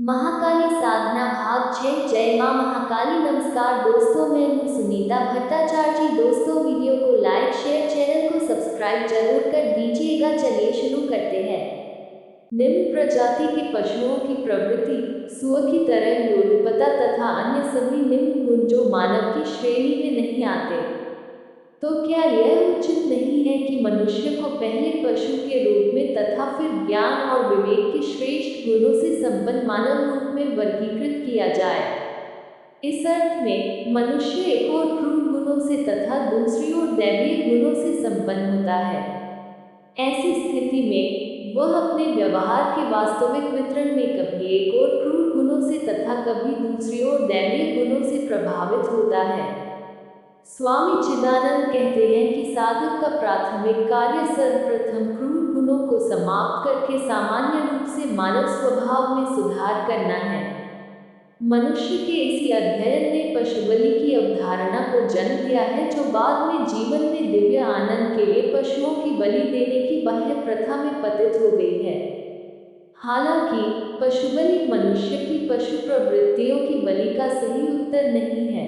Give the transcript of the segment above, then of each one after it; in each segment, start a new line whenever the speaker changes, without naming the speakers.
महाकाली साधना भाग 6। जय मां महाकाली। नमस्कार दोस्तों, मैं हूं सुनीता भट्टाचार्य जी। दोस्तों, वीडियो को लाइक शेयर चैनल को सब्सक्राइब जरूर कर दीजिएगा। चलिए शुरू करते हैं। निम्न प्रजाति के पशुओं की प्रवृत्ति सुअर की तरह लोलुपता तथा अन्य सभी निम्न गुण जो मानव की श्रेणी में नहीं आते, तो क्या यह उचित नहीं है कि मनुष्य को पहले पशु के रूप में तथा फिर ज्ञान और विवेक के श्रेष्ठ गुणों से संपन्न मानव रूप में वर्गीकृत किया जाए? इस अर्थ में मनुष्य एक ओर क्रूर गुणों से तथा दूसरी ओर दैवीय गुणों से संपन्न होता है। ऐसी स्थिति में वह अपने व्यवहार के वास्तविक वितरण में कभी एक ओर क्रूर गुणों से तथा कभी दूसरी ओर दैवीय गुणों से प्रभावित होता है। स्वामी चिदानंद कहते हैं कि साधक का प्राथमिक कार्य सर्वप्रथम क्रूर गुणों को समाप्त करके सामान्य रूप से मानव स्वभाव में सुधार करना है। मनुष्य के इसी अध्ययन ने पशुबलि की अवधारणा को जन्म दिया है, जो बाद में जीवन में दिव्य आनंद के लिए पशुओं की बलि देने की बाह्य प्रथा में पतित हो गई है। हालांकि पशुबलि मनुष्य की पशु प्रवृत्तियों की बलि का सही उत्तर नहीं है,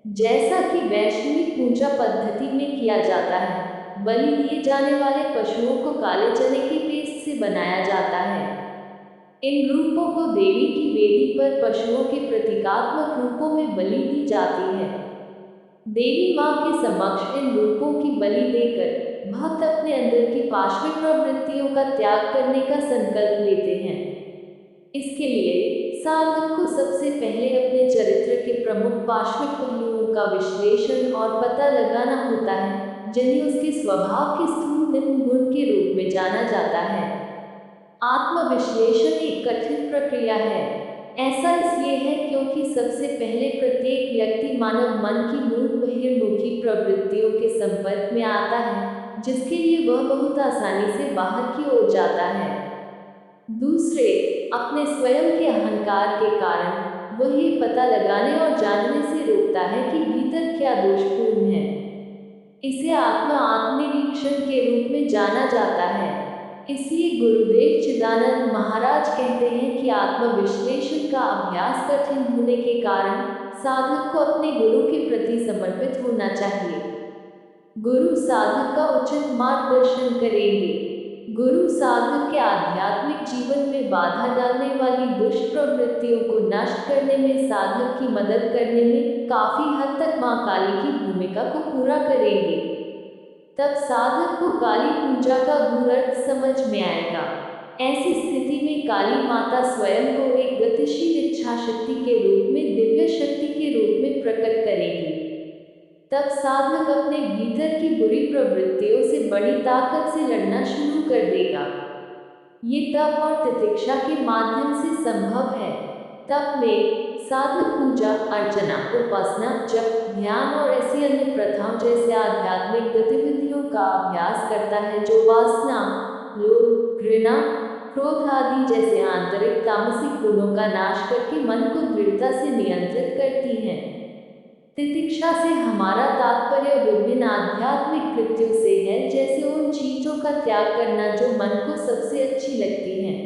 जैसा कि वैष्णविक पूजा पद्धति में किया जाता है। बलि दिए जाने वाले पशुओं को काले चने की पेस्ट से बनाया जाता है। इन रूपों को देवी की वेदी पर पशुओं के प्रतीकात्मक रूपों में बलि दी जाती है। देवी मां के समक्ष इन रूपों की बलि देकर भक्त अपने अंदर की पाशविक प्रवृत्तियों का त्याग करने का संकल्प लेते हैं। इसके लिए साधक को सबसे पहले अपने चरित्र के प्रमुख पाशविक पहलुओं का विश्लेषण और पता लगाना होता है, जिन्हें उसके स्वभाव के स्थूल निम्न गुण के रूप में जाना जाता है। आत्मविश्लेषण एक कठिन प्रक्रिया है। ऐसा इसलिए है क्योंकि सबसे पहले प्रत्येक व्यक्ति मानव मन की मूल बहिर्मुखी प्रवृत्तियों के संपर्क में आता है, जिसके लिए वह बहुत आसानी से बाहर की ओर जाता है। दूसरे, अपने स्वयं के अहंकार के कारण वह ये पता लगाने और जानने से रोकता है कि भीतर क्या दोषपूर्ण है। इसे आत्मनिरीक्षण के रूप में जाना जाता है। इसलिए गुरुदेव चिदानंद महाराज कहते हैं कि आत्मविश्लेषण का अभ्यास कठिन होने के कारण साधक को अपने गुरु के प्रति समर्पित होना चाहिए। गुरु साधक का उचित मार्गदर्शन करेंगे। गुरु साधक के आध्यात्मिक जीवन में बाधा डालने वाली दुष्ट प्रवृत्तियों को नष्ट करने में, साधक की मदद करने में काफी हद तक मां काली की भूमिका को पूरा करेंगे। तब साधक को काली पूजा का गूढ़ अर्थ समझ में आएगा। ऐसी स्थिति में काली माता स्वयं को एक गतिशील इच्छा शक्ति के रूप में, दिव्य शक्ति के रूप में प्रकट करेगी। तब साधक अपने भीतर की बुरी प्रवृत्तियों से बड़ी ताकत से लड़ना शुरू कर देगा। ये तप और तितिक्षा के माध्यम से संभव है। तप में साधक पूजा, अर्चना, उपासना, जप, ध्यान और ऐसी अन्य प्रथाओं जैसे आध्यात्मिक गतिविधियों का अभ्यास करता है, जो वासना, लोभ, घृणा, क्रोध आदि जैसे आंतरिक तामसिक गुणों का नाश करके मन को दृढ़ता से नियंत्रित करती हैं। तितिक्षा से हमारा तात्पर्य विभिन्न आध्यात्मिक कृत्यों से है, जैसे उन चीजों का त्याग करना जो मन को सबसे अच्छी लगती हैं।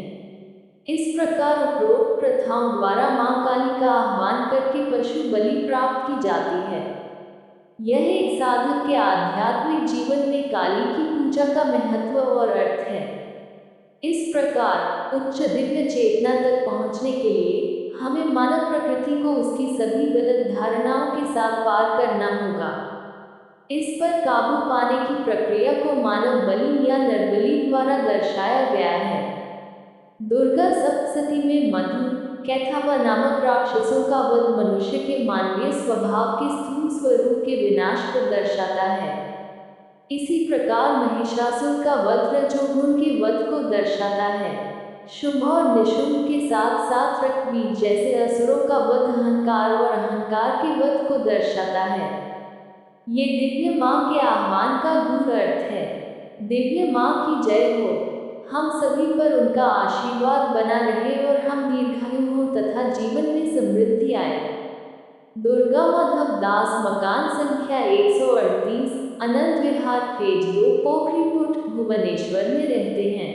इस प्रकार उपरोक्त प्रथाओं द्वारा मां काली का आह्वान करके पशु बलि प्राप्त की जाती है। यह एक साधक के आध्यात्मिक जीवन में काली की पूजा का महत्व और अर्थ है। इस प्रकार उच्च दिव्य चेतना तक पहुंचने के लिए हमें मानव प्रकृति को उसकी सभी गलत धारणाओं के साथ पार करना होगा। इस पर काबू पाने की प्रक्रिया को मानव बलि या नरबलि द्वारा दर्शाया गया है। दुर्गा सप्तशती में मधु, कैथावा नामक राक्षसों का वध मनुष्य के मानवीय स्वभाव के स्थूल स्वरूप के विनाश को दर्शाता है। इसी प्रकार महिषासुर का वध रजोगुण के वध को दर्शाता है। शुभ और निशुंभ के साथ साथ रक्तबीज जैसे असुरों का वध अहंकार और अहंकार के वध को दर्शाता है। ये दिव्य मां के आह्वान का गूढ़ अर्थ है। दिव्य मां की जय हो। हम सभी पर उनका आशीर्वाद बना रहे और हम दीर्घायु हो तथा जीवन में समृद्धि आए। दुर्गा माधव दास, मकान संख्या 138, अनंत विहार, फेज 2, पोखरीपुट, भुवनेश्वर में रहते हैं।